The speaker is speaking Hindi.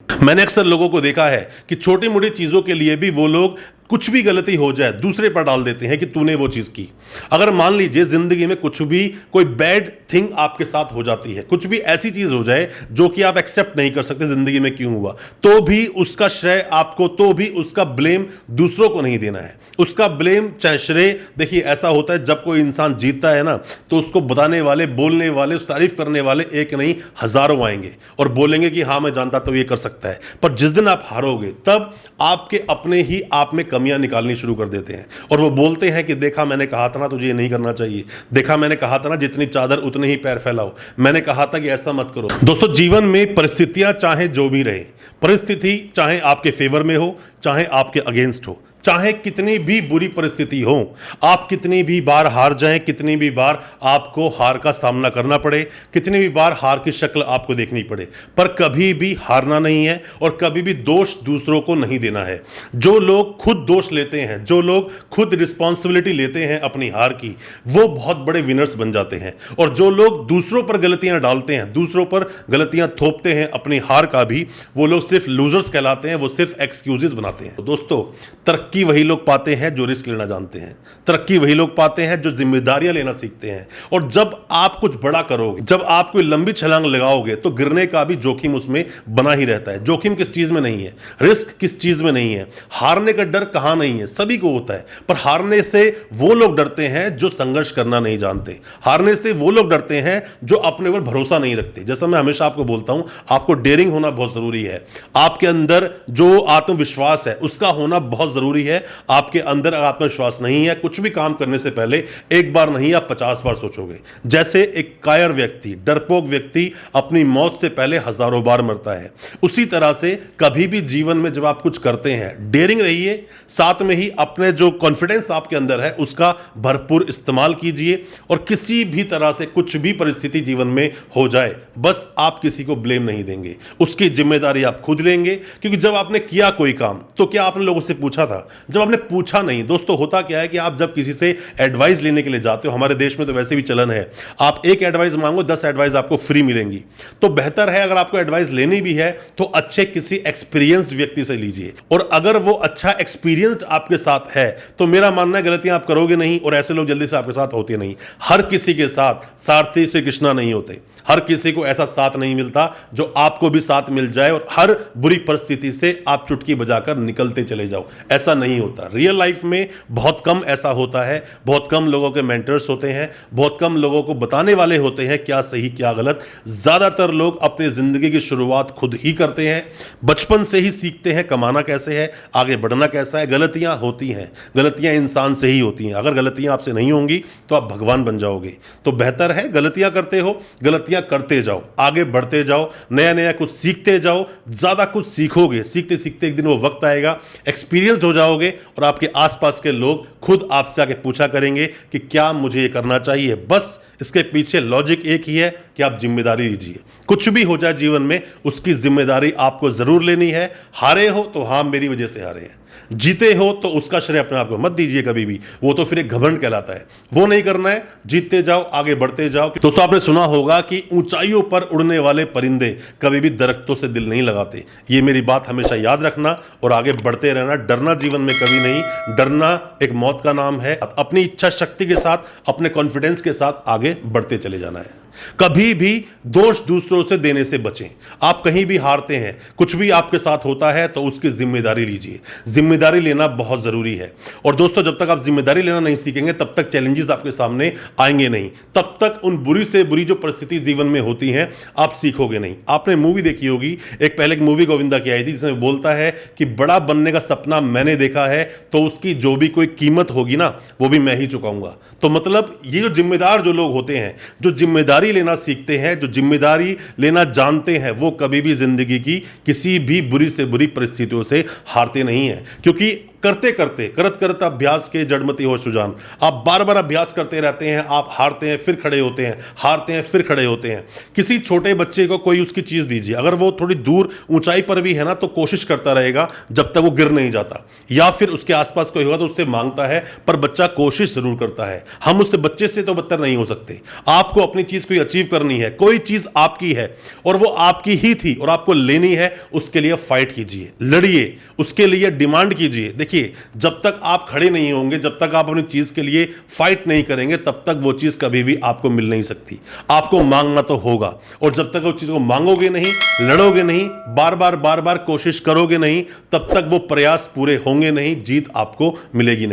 मैंने अक्सर लोगों को देखा है कि छोटी मोटी चीज़ों के लिए भी वो लोग कुछ भी गलती हो जाए दूसरे पर डाल देते हैं कि तूने वो चीज़ की। अगर मान लीजिए ज़िंदगी में कुछ भी कोई बैड थिंग आपके साथ हो जाती है, कुछ भी ऐसी चीज़ हो जाए जो कि आप एक्सेप्ट नहीं कर सकते ज़िंदगी में क्यों हुआ, तो भी उसका श्रेय आपको, तो भी उसका ब्लेम दूसरों को नहीं देना है। उसका ब्लेम चाहे श्रेय, देखिए ऐसा होता है जब कोई इंसान जीतता है ना, तो उसको बताने वाले, बोलने वाले, उस तारीफ करने वाले एक नहीं हज़ारों आएंगे और बोलेंगे कि हाँ मैं जानता तो ये कर सकता है। पर जिस दिन आप हारोगे तब आपके अपने ही आप में कमियां निकालनी शुरू कर देते हैं और वो बोलते हैं कि देखा मैंने कहा था ना तुझे ये नहीं करना चाहिए, देखा मैंने कहा था ना जितनी चादर उतने ही पैर फैलाओ, मैंने कहा था कि ऐसा मत करो। दोस्तों, जीवन में परिस्थितियां चाहे जो भी रहे, परिस्थिति चाहे आपके फेवर में हो चाहे आपके अगेंस्ट हो, चाहे कितनी भी बुरी परिस्थिति हो, आप कितनी भी बार हार जाएं, कितनी भी बार आपको हार का सामना करना पड़े, कितनी भी बार हार की शक्ल आपको देखनी पड़े, पर कभी भी हारना नहीं है और कभी भी दोष दूसरों को नहीं देना है। जो लोग खुद दोष लेते हैं, जो लोग खुद रिस्पॉन्सिबिलिटी लेते हैं अपनी हार की, वो बहुत बड़े विनर्स बन जाते हैं। और जो लोग दूसरों पर गलतियां डालते हैं, दूसरों पर गलतियां थोपते हैं अपनी हार का भी, वो लोग सिर्फ लूजर्स कहलाते हैं, वो सिर्फ एक्सक्यूजेस बनाते हैं। तो दोस्तों, तरक्की वही लोग पाते हैं जो रिस्क लेना जानते हैं, तरक्की वही लोग पाते हैं जो जिम्मेदारियां लेना सीखते हैं। और जब आप कुछ बड़ा करोगे, जब आप कोई लंबी छलांग लगाओगे, तो गिरने का भी जोखिम उसमें बना ही रहता है। जोखिम किस चीज में नहीं है, रिस्क किस चीज में नहीं है, हारने का डर कहां नहीं है, सभी को होता है। पर हारने से वो लोग डरते हैं जो संघर्ष करना नहीं जानते, हारने से वो लोग डरते हैं जो अपने ऊपर भरोसा नहीं रखते। जैसा मैं हमेशा आपको बोलता हूं, आपको डेयरिंग होना बहुत जरूरी है, आपके अंदर जो आत्मविश्वास है उसका होना बहुत जरूरी है। आपके अंदर आत्मविश्वास नहीं है, कुछ भी काम करने से पहले एक बार नहीं आप 50 बार सोचोगे। जैसे एक कायर व्यक्ति, डरपोक व्यक्ति अपनी मौत से पहले हजारों बार मरता है, उसी तरह से कभी भी जीवन में जब आप कुछ करते हैं, डेयरिंग रहिए, साथ में ही अपने जो कॉन्फिडेंस आपके अंदर है उसका भरपूर इस्तेमाल कीजिए। और किसी भी तरह से कुछ भी परिस्थिति जीवन में हो जाए, बस आप किसी को ब्लेम नहीं देंगे, उसकी जिम्मेदारी आप खुद लेंगे। क्योंकि जब आपने किया कोई काम, तो क्या आपने लोगों से पूछा था? जब आपने पूछा नहीं। दोस्तों, होता क्या है कि आप जब किसी से एडवाइस लेने के लिए जाते हो, हमारे देश में तो वैसे भी चलन है, आप एक एडवाइस मांगो 10 एडवाइस आपको फ्री मिलेंगी। तो बेहतर है अगर आपको एडवाइस लेनी भी है तो अच्छे किसी एक्सपीरियंस्ड व्यक्ति से लीजिए। और अगर वो अच्छा एक्सपीरियंस्ड आपके साथ है तो मेरा मानना है गलतियां आप करोगे नहीं, और ऐसे लोग जल्दी से आपके साथ होते नहीं। हर किसी के साथ सारथी श्री कृष्णा नहीं होते, हर किसी को ऐसा साथ नहीं मिलता जो आपको भी साथ मिल जाए और हर बुरी परिस्थिति से आप चुटकी बजाकर निकलते चले जाओ। ऐसा नहीं होता। रियल लाइफ में बहुत कम ऐसा होता है, बहुत कम लोगों के मेंटर्स होते हैं, बहुत कम लोगों को बताने वाले होते हैं क्या सही क्या गलत। ज्यादातर लोग अपनी जिंदगी की शुरुआत खुद ही करते हैं, बचपन से ही सीखते हैं कमाना कैसे है, आगे बढ़ना कैसा है। गलतियां होती हैं, गलतियां इंसान से ही होती हैं। अगर गलतियां आपसे नहीं होंगी तो आप भगवान बन जाओगे। तो बेहतर है गलतियां करते हो, गलतियां करते जाओ, आगे बढ़ते जाओ, नया नया कुछ सीखते जाओ, ज्यादा कुछ सीखोगे। सीखते सीखते एक दिन वो वक्त आएगा, एक्सपीरियंस्ड हो जाओगे और आपके आसपास के लोग खुद आपसे आके पूछा करेंगे कि क्या मुझे ये करना चाहिए। बस इसके पीछे लॉजिक एक ही है कि आप जिम्मेदारी लीजिए। कुछ भी हो जाए जीवन में, उसकी जिम्मेदारी आपको जरूर लेनी है। हारे हो तो हाँ मेरी वजह से हारे हैं, जीते हो तो उसका श्रेय अपने आप को मत दीजिए कभी भी, वो तो फिर एक घमंड कहलाता है। वो नहीं करना है, जीतते जाओ, आगे बढ़ते जाओ। दोस्तों, आपने सुना होगा कि ऊंचाइयों पर उड़ने वाले परिंदे कभी भी दरख्तों से दिल नहीं लगाते। ये मेरी बात हमेशा याद रखना और आगे बढ़ते रहना। डरना जीवन में कभी नहीं, डरना एक मौत का नाम है। अपनी इच्छा शक्ति के साथ, अपने कॉन्फिडेंस के साथ आगे बढ़ते चले जाना है। कभी भी दोष दूसरों से देने से बचें। आप कहीं भी हारते हैं, कुछ भी आपके साथ होता है तो उसकी जिम्मेदारी लीजिए। जिम्मेदारी लेना बहुत जरूरी है। और दोस्तों, जब तक आप जिम्मेदारी लेना नहीं सीखेंगे तब तक चैलेंजेस आपके सामने आएंगे नहीं, तब तक उन बुरी से बुरी जो परिस्थिति जीवन में होती हैं आप सीखोगे नहीं। आपने मूवी देखी होगी, एक पहले एक मूवी गोविंदा की आई थी जिसमें बोलता है कि बड़ा बनने का सपना मैंने देखा है तो उसकी जो भी कोई कीमत होगी ना वो भी मैं ही चुकाऊंगा। तो मतलब ये जो जिम्मेदार जो लोग होते हैं, जो जिम्मेदारी लेना सीखते हैं, जो जिम्मेदारी लेना जानते हैं, वो कभी भी जिंदगी की किसी भी बुरी से बुरी परिस्थितियों से हारते नहीं हैं। क्योंकि करते करते करत अभ्यास के जड़मति हो सुजान। आप बार बार अभ्यास करते रहते हैं, आप हारते हैं फिर खड़े होते हैं, हारते हैं फिर खड़े होते हैं। किसी छोटे बच्चे को कोई उसकी चीज दीजिए, अगर वो थोड़ी दूर ऊंचाई पर भी है ना तो कोशिश करता रहेगा जब तक वो गिर नहीं जाता, या फिर उसके आसपास कोई होगा तो उससे मांगता है, पर बच्चा कोशिश जरूर करता है। हम उस बच्चे से तो बदतर नहीं हो सकते। आपको अपनी चीज को भी अचीव करनी है, कोई चीज आपकी है और वो आपकी ही थी और आपको लेनी है, उसके लिए फाइट कीजिए, लड़िए, उसके लिए डिमांड कीजिए। देखिए, जब तक आप खड़े नहीं होंगे, जब तक आप अपनी चीज के लिए फाइट नहीं करेंगे, तब तक वो चीज कभी भी आपको मिल नहीं सकती। आपको मांगना तो होगा, और जब तक उस चीज को मांगोगे नहीं, लड़ोगे नहीं, बार बार कोशिश करोगे नहीं, तब तक वो प्रयास पूरे होंगे नहीं, जीत आपको मिलेगी नहीं।